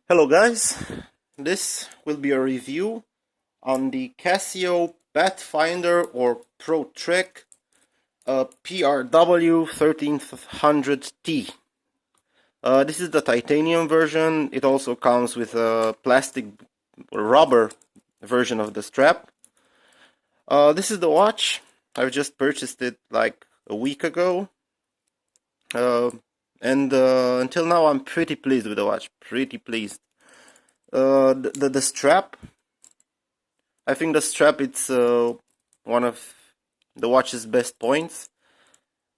Hello guys, this will be a review on the Casio Pathfinder or Pro Trek prw-1300t. This is the titanium version. It also comes with a plastic or rubber version of the strap. This is the watch. I've just purchased it like a week ago. And until now I'm pretty pleased with the watch. Pretty pleased. The strap, I think the strap it's one of the watch's best points.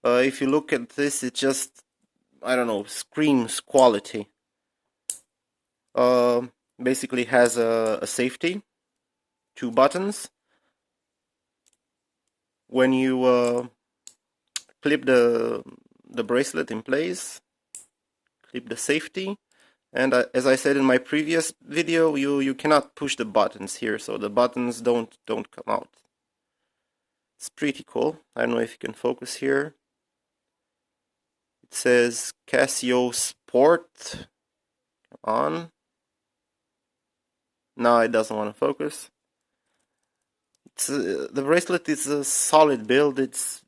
If you look at this, it just, I don't know, screams quality. Basically has a safety, 2 buttons. When you clip the bracelet in place, clip the safety, and as I said in my previous video, you cannot push the buttons here, so the buttons don't come out. It's pretty cool. I don't know if you can focus here. It says Casio Sport on. No, it doesn't want to focus. The bracelet is a solid build. It's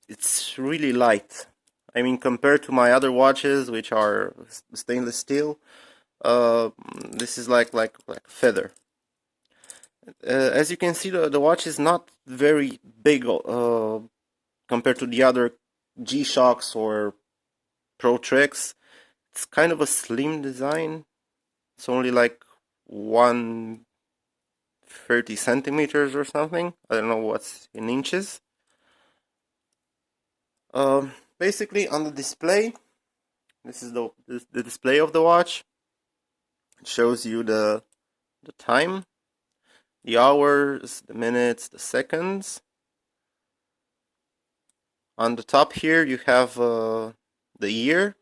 really light. I mean, compared to my other watches, which are stainless steel, this is like a feather. As you can see, the watch is not very big compared to the other G-Shocks or Pro Treks. It's kind of a slim design. It's only like 130 centimeters or something. I don't know what's in inches. Basically, on the display, this is the display of the watch. It shows you the time, the hours, the minutes, the seconds. On the top here, you have the year,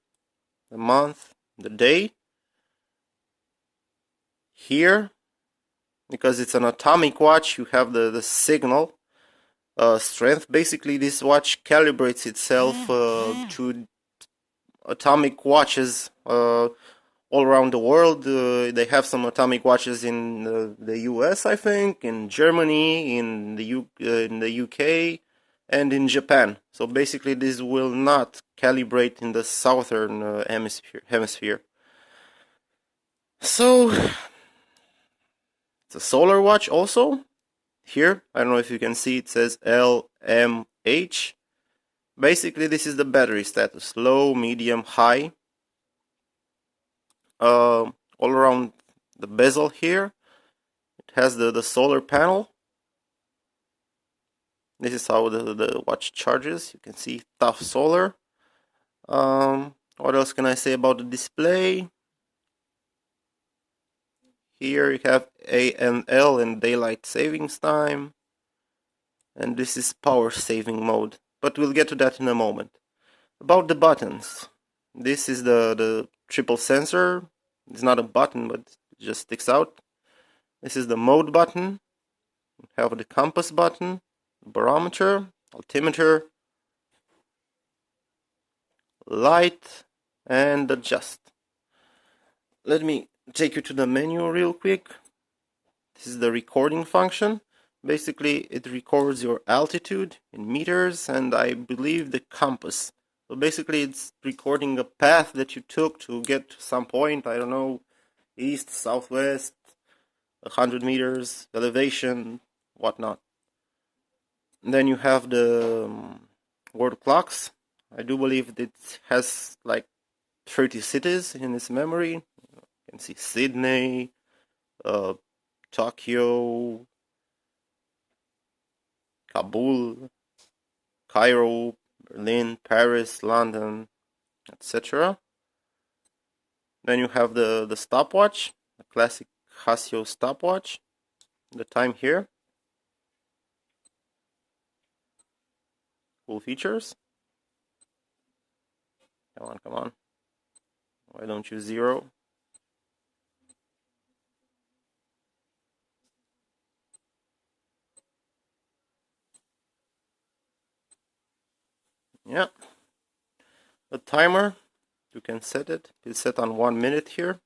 the month, the day. Here, because it's an atomic watch, you have the signal strength. Basically, this watch calibrates itself to atomic watches all around the world. They have some atomic watches in the US, I think, in Germany, in the UK, and in Japan. So basically, this will not calibrate in the southern hemisphere. So it's a solar watch also. Here, I don't know if you can see, it says LMH. Basically, this is the battery status: low, medium, high. All around the bezel here, it has the solar panel. This is how the watch charges. You can see Tough Solar. What else can I say about the display? Here you have ANL and daylight savings time. And this is power saving mode. But we'll get to that in a moment. About the buttons. This is the triple sensor. It's not a button, but it just sticks out. This is the mode button. We have the compass button, barometer, altimeter, light, and adjust. Let me take you to the menu real quick. This is the recording function. Basically, it records your altitude in meters and I believe the compass. So basically, it's recording a path that you took to get to some point, I don't know, east, southwest, 100 meters, elevation, whatnot. And then you have the world clocks. I do believe it has like 30 cities in its memory. You can see Sydney, Tokyo, Kabul, Cairo, Berlin, Paris, London, etc. Then you have the stopwatch, the classic Casio stopwatch. The time here. Cool features. Come on. Why don't you zero? Yeah. The timer, you can set it. It's set on 1 minute here.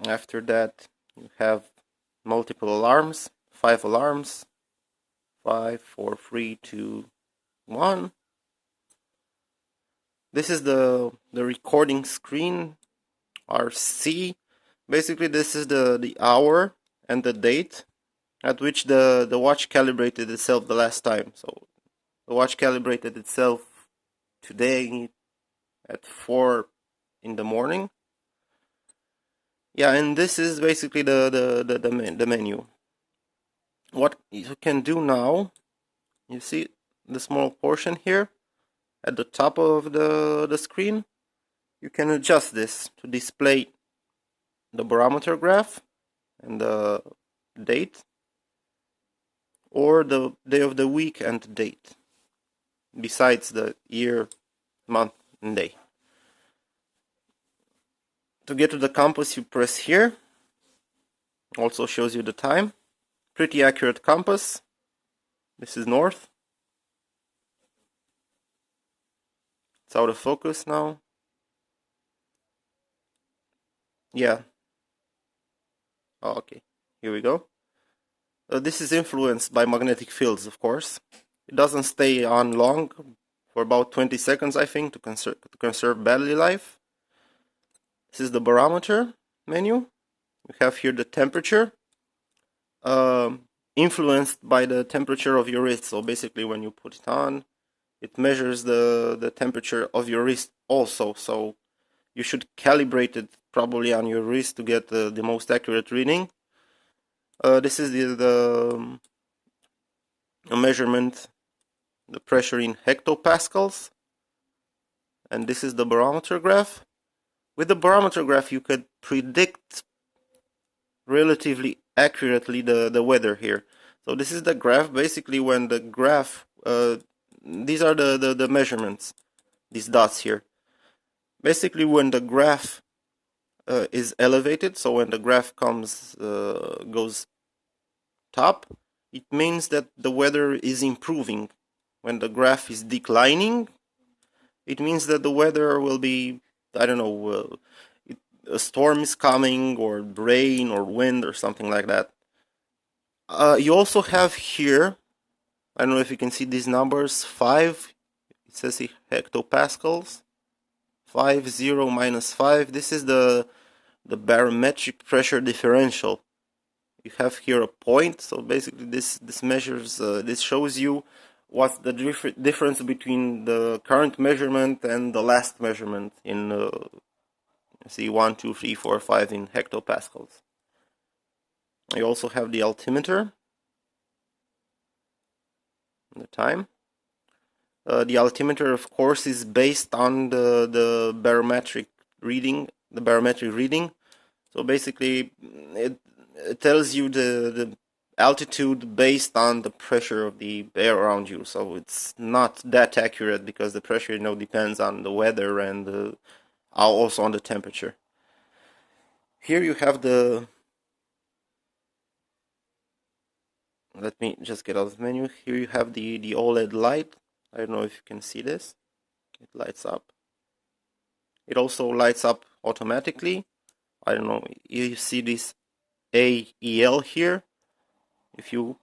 After that, you have multiple alarms, 5 alarms, 5, 4, 3, 2, 1. This is the recording screen, RC. Basically, this is the hour and the date at which the watch calibrated itself the last time. So the watch calibrated itself today at 4 in the morning. Yeah, and this is basically the menu. What you can do now, you see the small portion here at the top of the screen. You can adjust this to display the barometer graph and the date, or the day of the week and date, besides the year, month, and day. To get to the compass, you press here. Also shows you the time. Pretty accurate compass. This is north. It's out of focus now. Yeah. Oh, okay. Here we go. This is influenced by magnetic fields, of course. It doesn't stay on long, for about 20 seconds, I think, to conserve battery life. This is the barometer menu. You have here the temperature, influenced by the temperature of your wrist. So basically, when you put it on, it measures the temperature of your wrist also. So you should calibrate it probably on your wrist to get the most accurate reading. This is the measurement, the pressure in hectopascals, and this is the barometer graph. With the barometer graph, you could predict relatively accurately the weather here. So this is the graph. Basically, when the graph, these are the measurements, these dots here. Basically, when the graph is elevated, so when the graph goes top, it means that the weather is improving. When the graph is declining, it means that the weather will be, I don't know, a storm is coming, or rain, or wind, or something like that. You also have here, I don't know if you can see these numbers, 5, it says hectopascals, 5, 0, -5. This is the barometric pressure differential. You have here a point, so basically this measures, this shows you what's the difference between the current measurement and the last measurement in, see, 1, 2, 3, 4, 5 in hectopascals. You also have the altimeter, the time. The altimeter, of course, is based on the barometric reading. So basically, it tells you the altitude based on the pressure of the air around you. So it's not that accurate because the pressure, depends on the weather and also on the temperature. Here you have let me just get out of the menu. Here you have the OLED light. I don't know if you can see this. It lights up. It also lights up automatically. I don't know, you see this AEL here. If you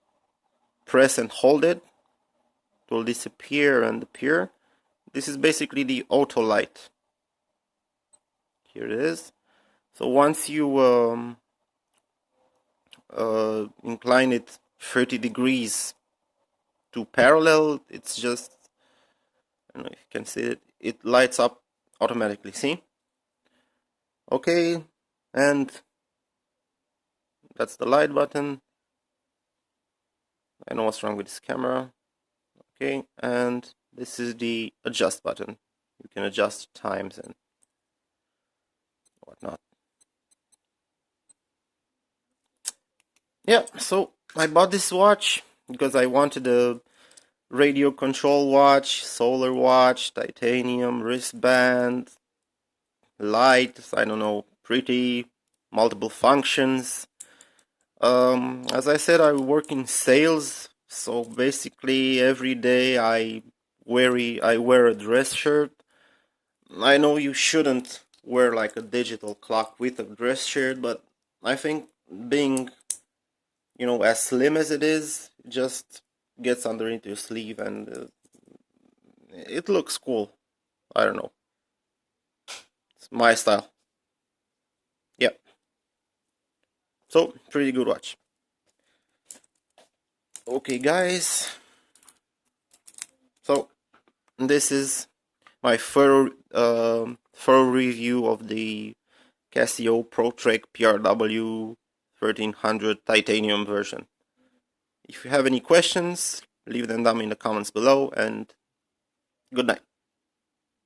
press and hold it, it will disappear and appear. This is basically the auto light. Here it is. So once you incline it 30 degrees to parallel, it's just, I don't know if you can see it, it lights up automatically, see? Okay, and that's the light button. I know what's wrong with this camera. Okay, and this is the adjust button. You can adjust times and whatnot. Yeah, so I bought this watch because I wanted a radio control watch, solar watch, titanium wristband, light, I don't know, pretty, multiple functions. As I said, I work in sales, so basically every day I wear a dress shirt. I know you shouldn't wear like a digital clock with a dress shirt, but I think being, you know, as slim as it is, it just gets underneath your sleeve and it looks cool. I don't know. It's my style. Yep. So, pretty good watch. Okay, guys. So, this is my thorough review of the Casio Pro prw-1300t titanium version. If you have any questions, leave them down in the comments below, and good night.